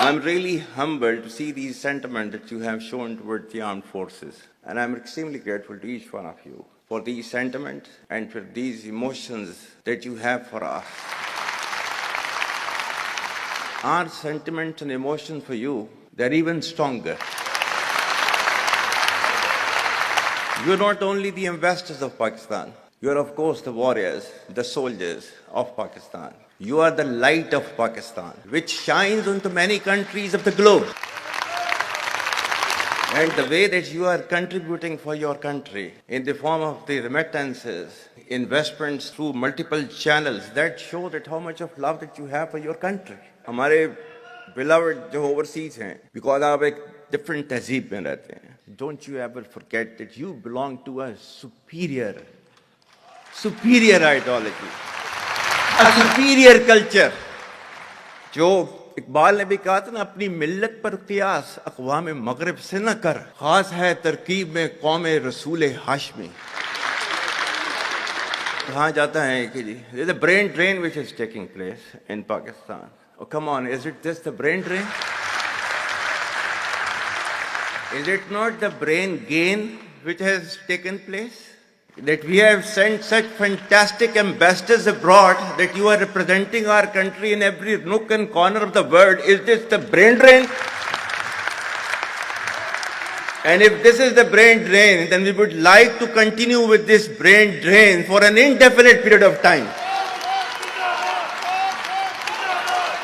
I'm really humbled to see these sentiments that you have shown towards the armed forces. And I'm extremely grateful to each one of you for these sentiments and for these emotions that you have for us. Our sentiments and emotions for you, they're even stronger. You're not only the ambassadors of Pakistan, you're of course the warriors, the soldiers of Pakistan. You are the light of Pakistan, which shines onto many countries of the globe. And the way that you are contributing for your country in the form of the remittances, investments through multiple channels, that show that how much of love that you have for your country. हमारे beloved जो overseas हैं, because आप एक different तहजीब में रहते हैं. Don't you ever forget that you belong to a superior ideology, a superior culture. जो इकबाल ने भी कहा था ना, अपनी मिल्लत पर क़ियास अक़वाम मग़रिब से न कर, ख़ास है तरकीब में क़ौम रसूल हाशमी. कहा जाता है कि जी there's a brain drain which is taking place in Pakistan. Oh, come on, is it just the brain drain? Is it not the brain gain which has taken place? That we have sent such fantastic ambassadors abroad that you are representing our country in every nook and corner of the world. Is this the brain drain? And if this is the brain drain, then we would like to continue with this brain drain for an indefinite period of time.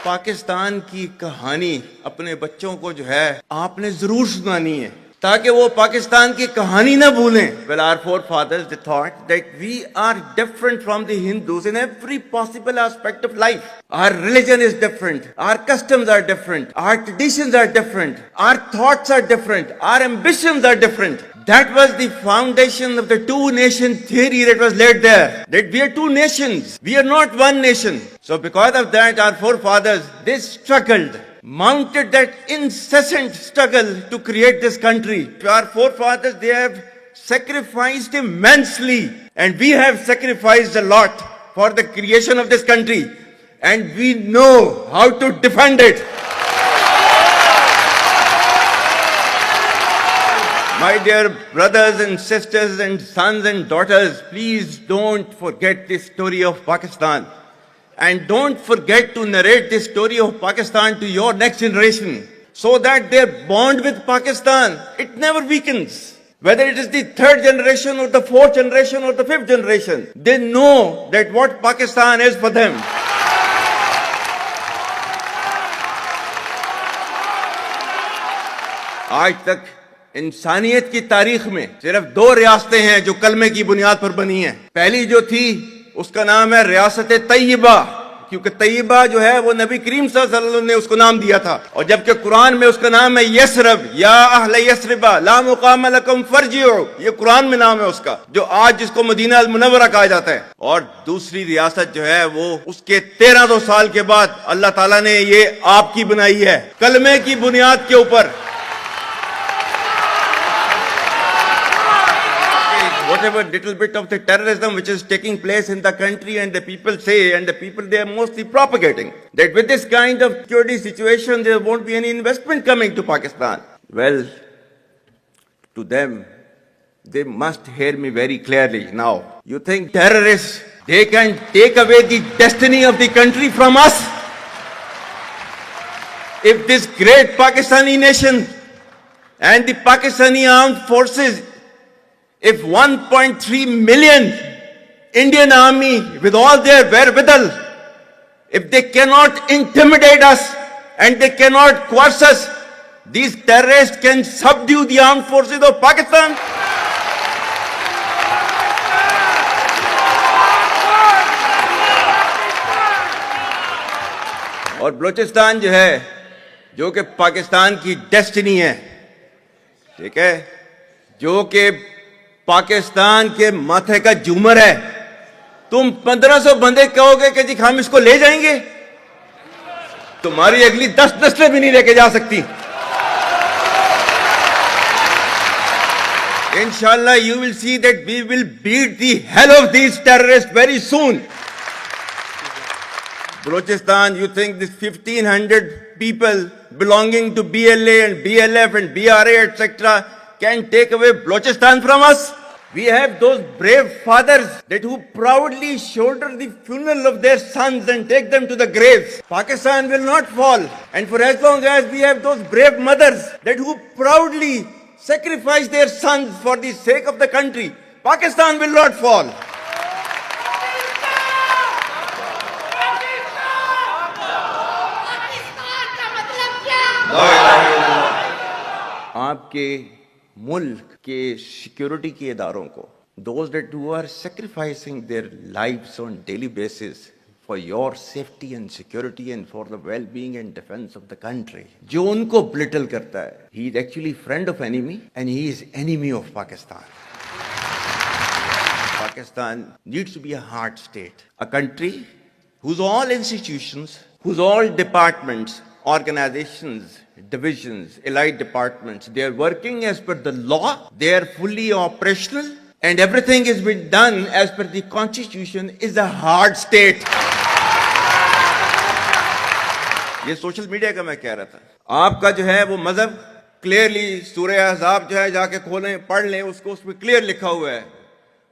Pakistan की कहानी अपने बच्चों को जो है आपने जरूर सुनानी है, ताकि वो पाकिस्तान की कहानी ना भूलें. Well, our forefathers, they thought that we are different from the Hindus in every possible aspect of life. Our religion is different, our customs are different, our traditions are different, our thoughts are different, our ambitions are different. That was the foundation of the two-nation theory that was laid there. That we are two nations, we are not one nation. So because of that, our forefathers, they struggled, mounted that incessant struggle to create this country. Our forefathers, they have sacrificed immensely, and we have sacrificed a lot for the creation of this country, and we know how to defend it. My dear brothers and sisters and sons and daughters, please don't forget this story of Pakistan. And don't forget to narrate this story of Pakistan to your next generation, so that their bond with Pakistan, it never weakens. Whether it is the third generation or the fourth generation or the fifth generation, they know that what Pakistan is for them. आज तक इंसानियत की तारीख में सिर्फ दो रियासतें हैं जो कलमे की बुनियाद पर बनी हैं. पहली जो थी उसका नाम है रियासत तैयबा, क्योंकि तैयबा जो है वो नबी करीम सल्लल्लाहु अलैहि वसल्लम ने उसको नाम दिया था. और जबकि कुरान में उसका नाम है यसरब, या अहले यसरबा ला मुकाम लकुम फरजिउ, ये कुरान में नाम है उसका, जो आज जिसको मदीना अल मुनव्वरा कहा जाता है. और दूसरी रियासत जो है वो उसके 1300 साल के बाद अल्लाह ताला ने ये आपकी बनाई है, कलमे की बुनियाद के ऊपर. Whatever little bit of the terrorism which is taking place in the country, and the people say, and the people they are mostly propagating, that with this kind of security situation there won't be any investment coming to Pakistan. Well, to them, they must hear me very clearly now. You think terrorists, they can take away the destiny of the country from us? If this great Pakistani nation and the Pakistani armed forces, if 1.3 million Indian army with all their wherewithal, if they cannot intimidate us and they cannot coerce us, these terrorists can subdue the armed forces of Pakistan. और बलूचिस्तान जो है, जो कि पाकिस्तान की destiny है, ठीक है, जो कि पाकिस्तान के माथे का झूमर है, तुम 1500 बंदे कहोगे कि जी हम इसको ले जाएंगे, तुम्हारी अगली 10 नस्लें भी नहीं लेके जा सकती. Inshallah, you will see that we will beat the hell of these terrorists very soon. Balochistan, you think this 1500 people belonging to BLA and BLF and BRA, etc., can take away Balochistan from us. We have those brave fathers that who proudly shoulder the funeral of their sons and take them to the graves. Pakistan will not fall. And for as long as we have those brave mothers that who proudly sacrifice their sons for the sake of the country, Pakistan will not fall. आपके मुल्क के security के इदारों को, those that who are sacrificing their lives on daily basis for your safety and security and for the well-being and defense of the country, जो उनको belittle करता है, he is actually friend of enemy and he is enemy of Pakistan. Pakistan needs to be a hard state, a country whose all institutions, whose all departments, organizations, divisions, allied departments, they are working as per the law, they are fully operational, and everything is being done as per the constitution, is a hard state. ये social media का मैं कह रहा था, आपका जो है वो मजहब क्लियरली सूरह अहज़ाब जो है जाके खोलें पढ़ लें, उसको उसमें क्लियर लिखा हुआ है.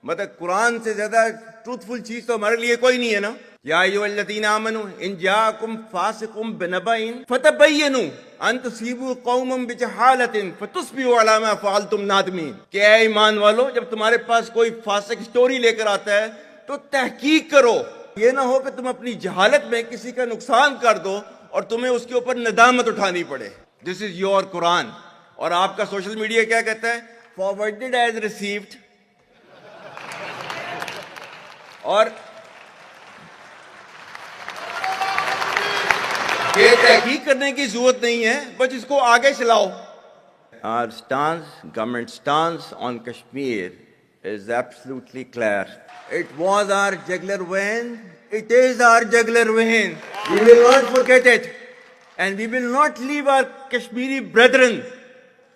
मतलब कुरान से ज्यादा ट्रूथफुल चीज तो हमारे लिए कोई नहीं है ना. या अय्युहल्लज़ीना आमनू इन जाअकुम फासिकुम बिनबइन फतबय्यनु अन तुसीबू कौमम बिजहालतिन फतुस्बिहू अला मा फअलतुम नादिमीन. क्या ईमान वालो, जब तुम्हारे पास कोई फासिक स्टोरी लेकर आता है तो तहकीक करो. ये ना हो कि तुम अपनी जहालत में किसी का नुकसान कर दो और तुम्हें उसके ऊपर नदामत उठानी पड़े. This is your Quran. और आपका सोशल मीडिया क्या कहता है? Forwarded as received. और ये तहकीक करने की जरूरत नहीं है, बस इसको आगे चलाओ. Our stance, government stance on Kashmir is absolutely clear. It was our jugular vein. It is our jugular vein. We will not forget it. And we will not leave our Kashmiri brethren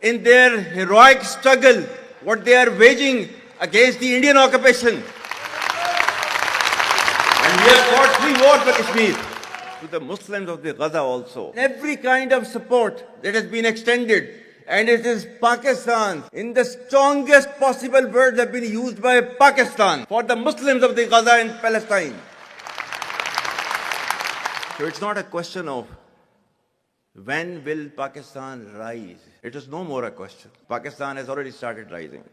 in their heroic struggle, what they are waging against the Indian occupation. And we have fought free war for Kashmir. To the Muslims of the Gaza also. Every kind of support that has been extended, and it is Pakistan, in the strongest possible words have been used by Pakistan for the Muslims of the Gaza and Palestine. So it's not a question of when will Pakistan rise. It is no more a question. Pakistan has already started rising.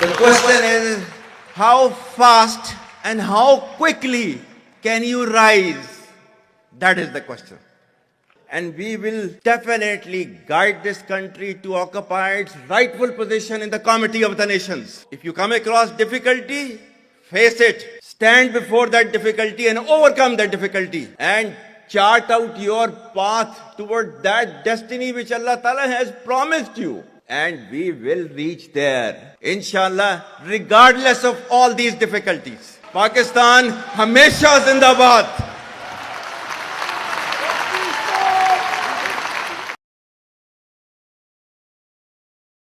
The question is how fast and how quickly can you rise? That is the question. And we will definitely guide this country to occupy its rightful position in the Committee of the Nations. If you come across difficulty, face it. Stand before that difficulty and overcome that difficulty. And chart out your path toward that destiny which Allah Ta'ala has promised you. And we will reach there, inshallah, regardless of all these difficulties. Pakistan, Hamesha Zindabad.